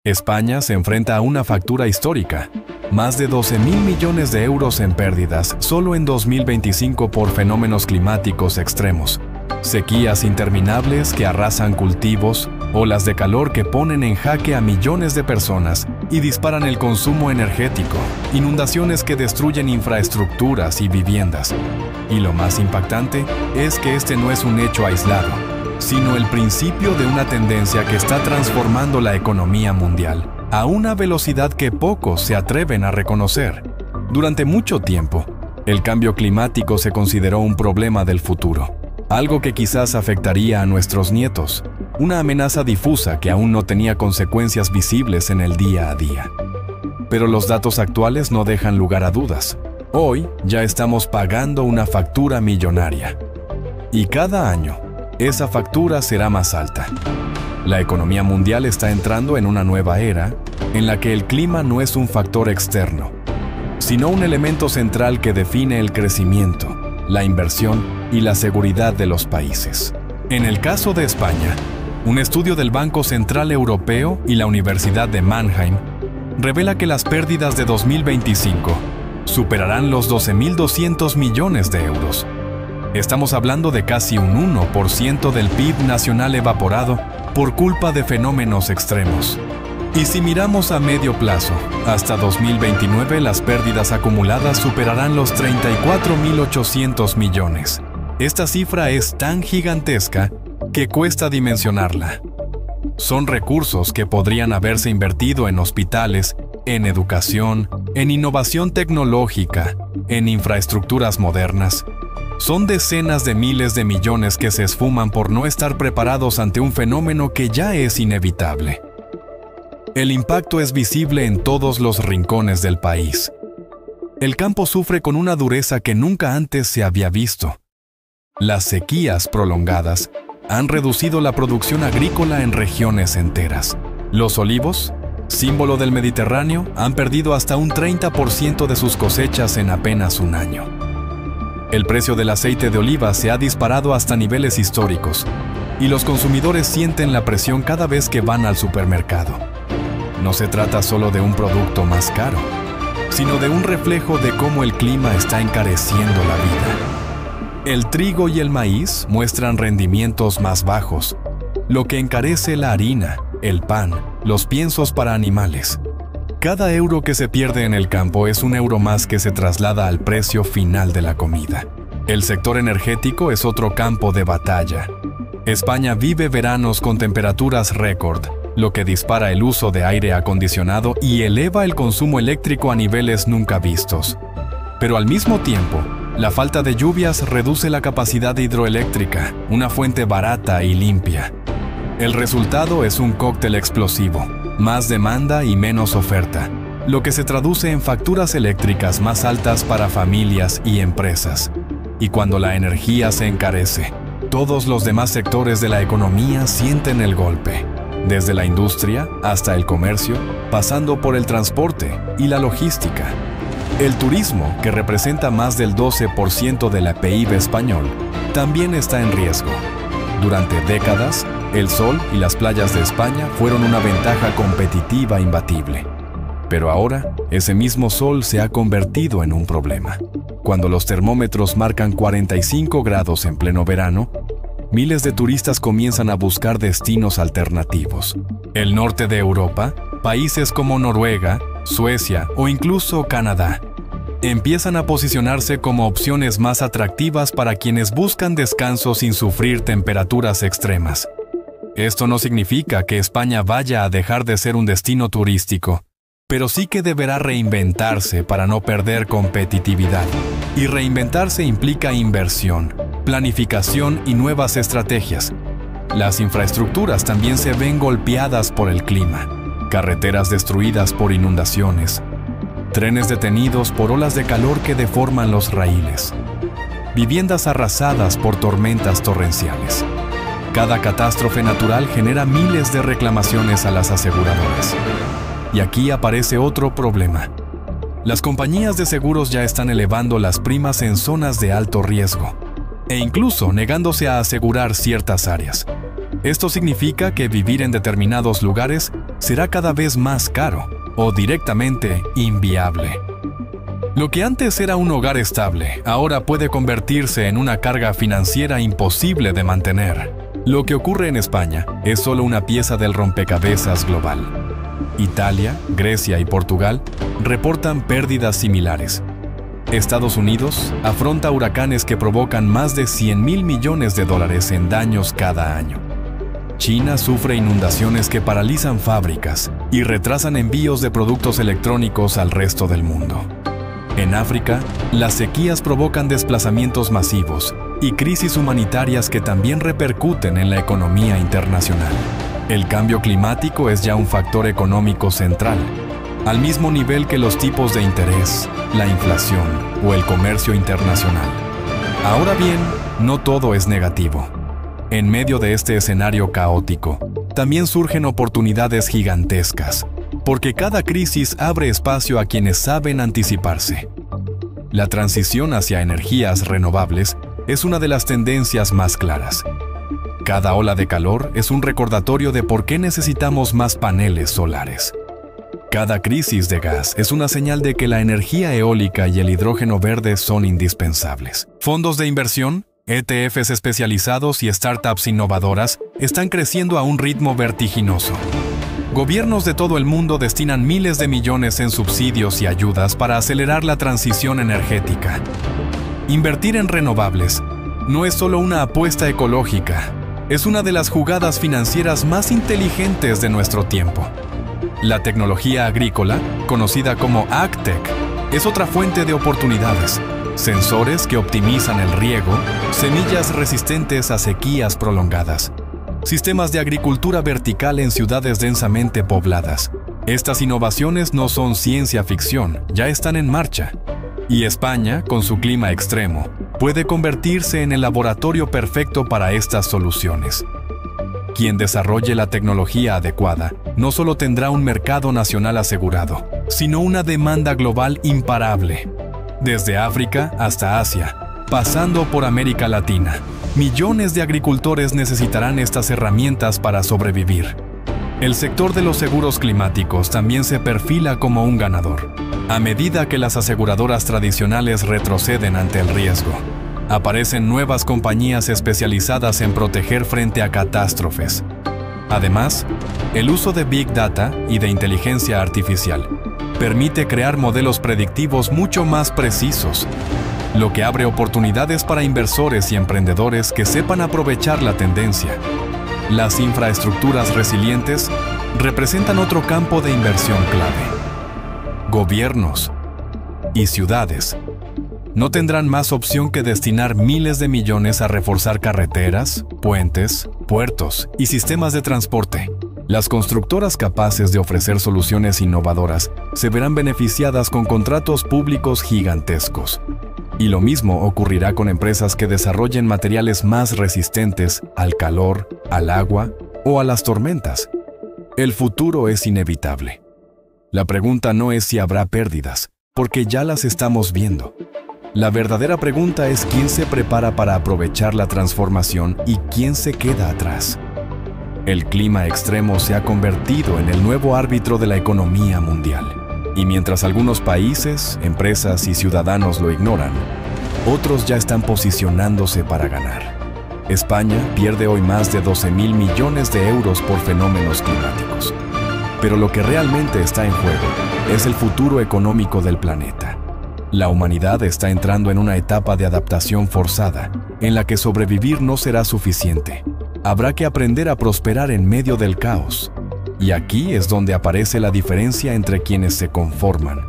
España se enfrenta a una factura histórica, más de 12.000 millones de euros en pérdidas solo en 2025 por fenómenos climáticos extremos, sequías interminables que arrasan cultivos, olas de calor que ponen en jaque a millones de personas y disparan el consumo energético, inundaciones que destruyen infraestructuras y viviendas. Y lo más impactante es que este no es un hecho aislado, sino el principio de una tendencia que está transformando la economía mundial a una velocidad que pocos se atreven a reconocer. Durante mucho tiempo, el cambio climático se consideró un problema del futuro, algo que quizás afectaría a nuestros nietos, una amenaza difusa que aún no tenía consecuencias visibles en el día a día. Pero los datos actuales no dejan lugar a dudas. Hoy ya estamos pagando una factura millonaria. Y cada año, esa factura será más alta. La economía mundial está entrando en una nueva era en la que el clima no es un factor externo, sino un elemento central que define el crecimiento, la inversión y la seguridad de los países. En el caso de España, un estudio del Banco Central Europeo y la Universidad de Mannheim revela que las pérdidas de 2025 superarán los 12.200 millones de euros. Estamos hablando de casi un 1% del PIB nacional evaporado por culpa de fenómenos extremos. Y si miramos a medio plazo, hasta 2029 las pérdidas acumuladas superarán los 34.800 millones. Esta cifra es tan gigantesca que cuesta dimensionarla. Son recursos que podrían haberse invertido en hospitales, en educación, en innovación tecnológica, en infraestructuras modernas. Son decenas de miles de millones que se esfuman por no estar preparados ante un fenómeno que ya es inevitable. El impacto es visible en todos los rincones del país. El campo sufre con una dureza que nunca antes se había visto. Las sequías prolongadas han reducido la producción agrícola en regiones enteras. Los olivos, símbolo del Mediterráneo, han perdido hasta un 30% de sus cosechas en apenas un año. El precio del aceite de oliva se ha disparado hasta niveles históricos y los consumidores sienten la presión cada vez que van al supermercado. No se trata solo de un producto más caro, sino de un reflejo de cómo el clima está encareciendo la vida. El trigo y el maíz muestran rendimientos más bajos, lo que encarece la harina, el pan, los piensos para animales. Cada euro que se pierde en el campo es un euro más que se traslada al precio final de la comida. El sector energético es otro campo de batalla. España vive veranos con temperaturas récord, lo que dispara el uso de aire acondicionado y eleva el consumo eléctrico a niveles nunca vistos. Pero al mismo tiempo, la falta de lluvias reduce la capacidad hidroeléctrica, una fuente barata y limpia. El resultado es un cóctel explosivo. Más demanda y menos oferta, lo que se traduce en facturas eléctricas más altas para familias y empresas. Y cuando la energía se encarece, todos los demás sectores de la economía sienten el golpe, desde la industria hasta el comercio, pasando por el transporte y la logística. El turismo, que representa más del 12% de la PIB español, también está en riesgo. Durante décadas, el sol y las playas de España fueron una ventaja competitiva imbatible. Pero ahora, ese mismo sol se ha convertido en un problema. Cuando los termómetros marcan 45 grados en pleno verano, miles de turistas comienzan a buscar destinos alternativos. El norte de Europa, países como Noruega, Suecia o incluso Canadá, empiezan a posicionarse como opciones más atractivas para quienes buscan descanso sin sufrir temperaturas extremas. Esto no significa que España vaya a dejar de ser un destino turístico, pero sí que deberá reinventarse para no perder competitividad. Y reinventarse implica inversión, planificación y nuevas estrategias. Las infraestructuras también se ven golpeadas por el clima. Carreteras destruidas por inundaciones, trenes detenidos por olas de calor que deforman los raíles, viviendas arrasadas por tormentas torrenciales. Cada catástrofe natural genera miles de reclamaciones a las aseguradoras. Y aquí aparece otro problema. Las compañías de seguros ya están elevando las primas en zonas de alto riesgo, e incluso negándose a asegurar ciertas áreas. Esto significa que vivir en determinados lugares será cada vez más caro o directamente inviable. Lo que antes era un hogar estable, ahora puede convertirse en una carga financiera imposible de mantener. Lo que ocurre en España es solo una pieza del rompecabezas global. Italia, Grecia y Portugal reportan pérdidas similares. Estados Unidos afronta huracanes que provocan más de 100.000 millones de dólares en daños cada año. China sufre inundaciones que paralizan fábricas y retrasan envíos de productos electrónicos al resto del mundo. En África, las sequías provocan desplazamientos masivos y crisis humanitarias que también repercuten en la economía internacional. El cambio climático es ya un factor económico central, al mismo nivel que los tipos de interés, la inflación o el comercio internacional. Ahora bien, no todo es negativo. En medio de este escenario caótico, también surgen oportunidades gigantescas, porque cada crisis abre espacio a quienes saben anticiparse. La transición hacia energías renovables es una de las tendencias más claras. Cada ola de calor es un recordatorio de por qué necesitamos más paneles solares. Cada crisis de gas es una señal de que la energía eólica y el hidrógeno verde son indispensables. Fondos de inversión, ETFs especializados y startups innovadoras están creciendo a un ritmo vertiginoso. Gobiernos de todo el mundo destinan miles de millones en subsidios y ayudas para acelerar la transición energética. Invertir en renovables no es solo una apuesta ecológica, es una de las jugadas financieras más inteligentes de nuestro tiempo. La tecnología agrícola, conocida como AgTech, es otra fuente de oportunidades. Sensores que optimizan el riego, semillas resistentes a sequías prolongadas, sistemas de agricultura vertical en ciudades densamente pobladas. Estas innovaciones no son ciencia ficción, ya están en marcha. Y España, con su clima extremo, puede convertirse en el laboratorio perfecto para estas soluciones. Quien desarrolle la tecnología adecuada no solo tendrá un mercado nacional asegurado, sino una demanda global imparable. Desde África hasta Asia, pasando por América Latina, millones de agricultores necesitarán estas herramientas para sobrevivir. El sector de los seguros climáticos también se perfila como un ganador. A medida que las aseguradoras tradicionales retroceden ante el riesgo, aparecen nuevas compañías especializadas en proteger frente a catástrofes. Además, el uso de Big Data y de inteligencia artificial permite crear modelos predictivos mucho más precisos, lo que abre oportunidades para inversores y emprendedores que sepan aprovechar la tendencia. Las infraestructuras resilientes representan otro campo de inversión clave. Gobiernos y ciudades no tendrán más opción que destinar miles de millones a reforzar carreteras, puentes, puertos y sistemas de transporte. Las constructoras capaces de ofrecer soluciones innovadoras se verán beneficiadas con contratos públicos gigantescos. Y lo mismo ocurrirá con empresas que desarrollen materiales más resistentes al calor, al agua o a las tormentas. El futuro es inevitable. La pregunta no es si habrá pérdidas, porque ya las estamos viendo. La verdadera pregunta es quién se prepara para aprovechar la transformación y quién se queda atrás. El clima extremo se ha convertido en el nuevo árbitro de la economía mundial. Y mientras algunos países, empresas y ciudadanos lo ignoran, otros ya están posicionándose para ganar. España pierde hoy más de 12.000 millones de euros por fenómenos climáticos. Pero lo que realmente está en juego es el futuro económico del planeta. La humanidad está entrando en una etapa de adaptación forzada, en la que sobrevivir no será suficiente. Habrá que aprender a prosperar en medio del caos. Y aquí es donde aparece la diferencia entre quienes se conforman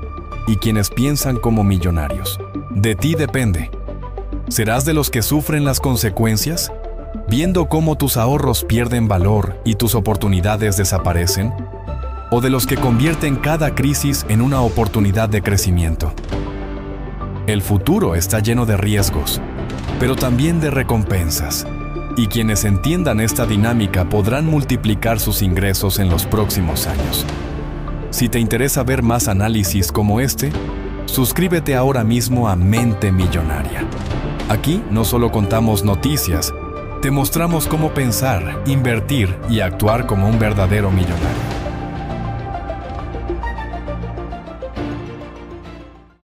y quienes piensan como millonarios. De ti depende. ¿Serás de los que sufren las consecuencias, viendo cómo tus ahorros pierden valor y tus oportunidades desaparecen? ¿O de los que convierten cada crisis en una oportunidad de crecimiento? El futuro está lleno de riesgos, pero también de recompensas. Y quienes entiendan esta dinámica podrán multiplicar sus ingresos en los próximos años. Si te interesa ver más análisis como este, suscríbete ahora mismo a Mente Millonaria. Aquí no solo contamos noticias, te mostramos cómo pensar, invertir y actuar como un verdadero millonario.